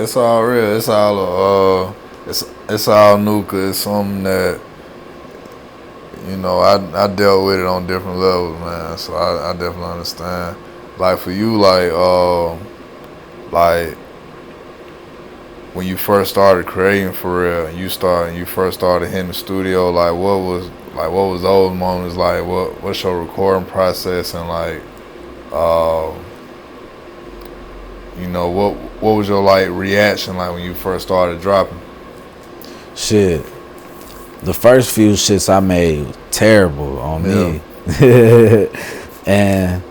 it's all real. It's all it's all new. 'Cause it's something that I dealt with it on different levels, man. So I definitely understand. Like for you, like when you first started creating for real, and you first started hitting the studio, like what was those moments like? What's your recording process and like, what was your like reaction like when you first started dropping? Shit, the first few shits I made was terrible on me, and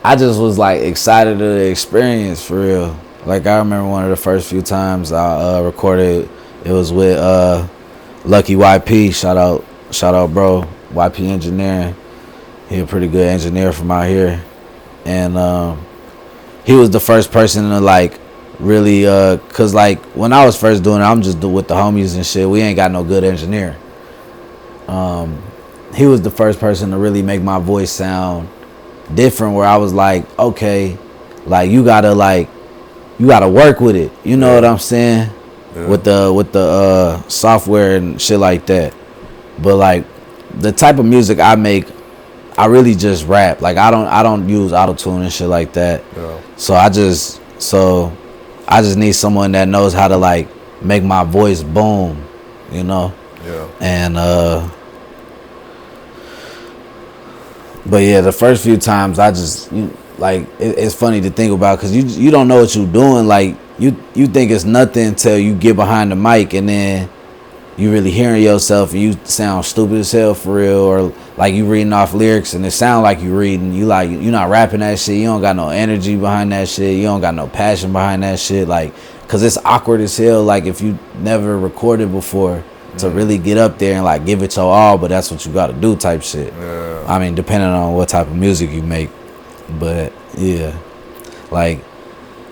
I just was like excited to the experience for real. Like I remember one of the first few times I recorded, it was with Lucky YP. Shout out, bro. YP Engineering. He a pretty good engineer from out here, and he was the first person to like really, cause like when I was first doing it, I'm just with the homies and shit. We ain't got no good engineer. He was the first person to really make my voice sound different. Where I was like, okay, like you gotta work with it. You know what I'm saying? Yeah. With the software and shit like that. But like the type of music I make, I really just rap. Like I don't use auto-tune and shit like that. Yeah. So I just need someone that knows how to like make my voice boom, you know? Yeah. And but yeah, the first few times I just it's funny to think about because you don't know what you're doing. Like you think it's nothing until you get behind the mic and then you really hearing yourself and you sound stupid as hell for real, or like you reading off lyrics and it sound like you reading. You're not rapping that shit. You don't got no energy behind that shit. You don't got no passion behind that shit. Like, cause it's awkward as hell. Like if you never recorded before. To really get up there and like give it your all, but that's what you gotta do type shit. Yeah. I mean, depending on what type of music you make. But yeah. Like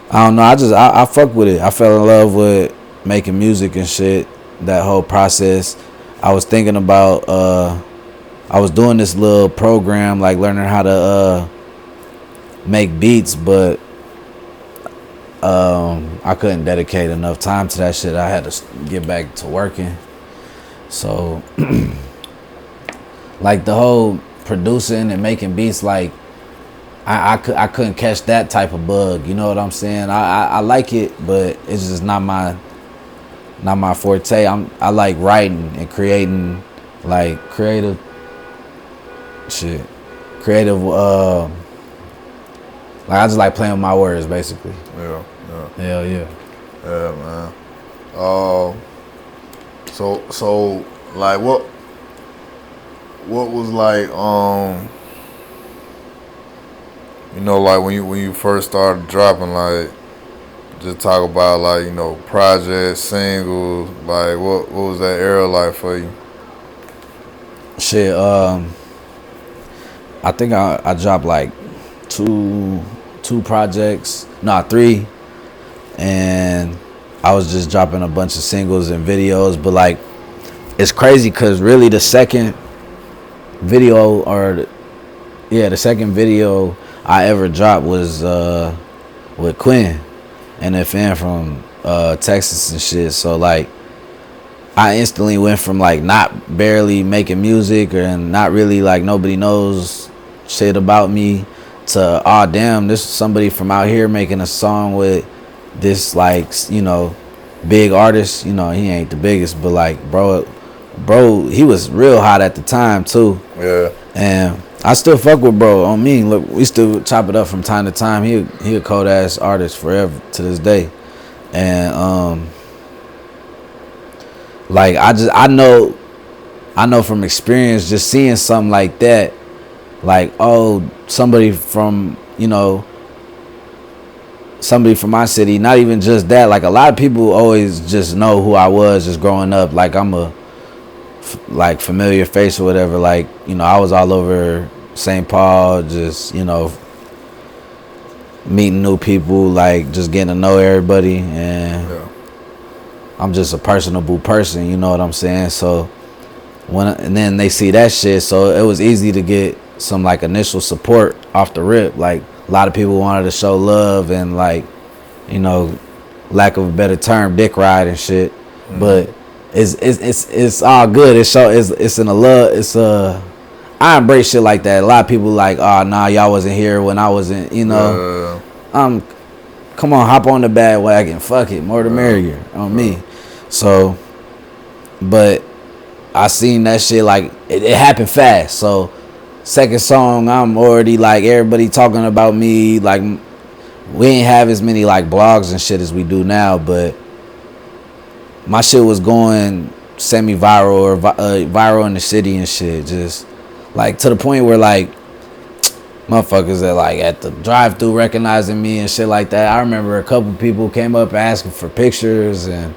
I don't know, I fuck with it. I fell in love with making music and shit, that whole process. I was thinking about I was doing this little program, like learning how to make beats, but I couldn't dedicate enough time to that shit. I had to get back to working. So, like the whole producing and making beats, like I couldn't catch that type of bug. You know what I'm saying? I like it, but it's just not my forte. I like writing and creating, like creative shit, like I just like playing with my words, basically. Yeah. Hell yeah. Yeah, man. So like what was like like when you first started dropping, like just talk about like projects, singles, like what was that era like for you? Shit, I think I dropped like two projects, no, 3, and I was just dropping a bunch of singles and videos. But like it's crazy because really the second video I ever dropped was with Quin, NFN from Texas and shit. So like I instantly went from like not barely making music and not really like nobody knows shit about me to damn, this is somebody from out here making a song with this like big artist. He ain't the biggest, but like bro, he was real hot at the time too. Yeah. And I still fuck with bro. On me, look, we still chop it up from time to time. He a cold ass artist forever to this day. And like I know from experience, just seeing something like that, like somebody from my city, not even just that, like a lot of people always just know who I was just growing up, like I'm a like familiar face or whatever, like I was all over St. Paul, just meeting new people, like just getting to know everybody, and yeah. I'm just a personable person, you know what I'm saying? So and then they see that shit, so it was easy to get some like initial support off the rip. Like a lot of people wanted to show love and like lack of a better term, dick ride and shit. But it's all good. It's in a love. I embrace shit like that. A lot of people like, oh nah, y'all wasn't here when I wasn't. You know, come on, hop on the bandwagon. Fuck it, more the merrier on me. So, but I seen that shit like it happened fast. So, second song, I'm already like everybody talking about me. Like we ain't have as many like blogs and shit as we do now, but my shit was going semi-viral or viral in the city and shit. Just like to the point where like motherfuckers that like at the drive-thru recognizing me and shit like that. I remember a couple people came up asking for pictures and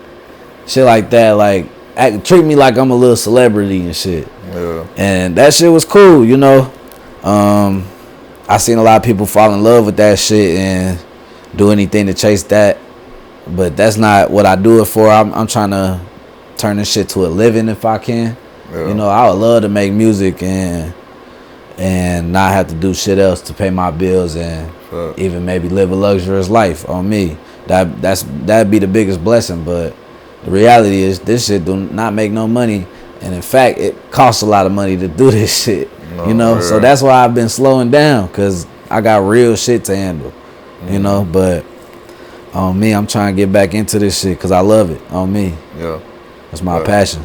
shit like that. Like treat me like I'm a little celebrity and shit. Yeah. And that shit was cool, you know. I seen a lot of people fall in love with that shit and do anything to chase that. But that's not what I do it for. I'm trying to turn this shit to a living if I can. Yeah. You know, I would love to make music and not have to do shit else to pay my bills and even maybe live a luxurious life on me. That'd be the biggest blessing. But the reality is this shit do not make no money. And in fact, it costs a lot of money to do this shit. No, you know, so that's why I've been slowing down, because I got real shit to handle. You know, but on me, I'm trying to get back into this shit because I love it. On me. Yeah. That's my passion.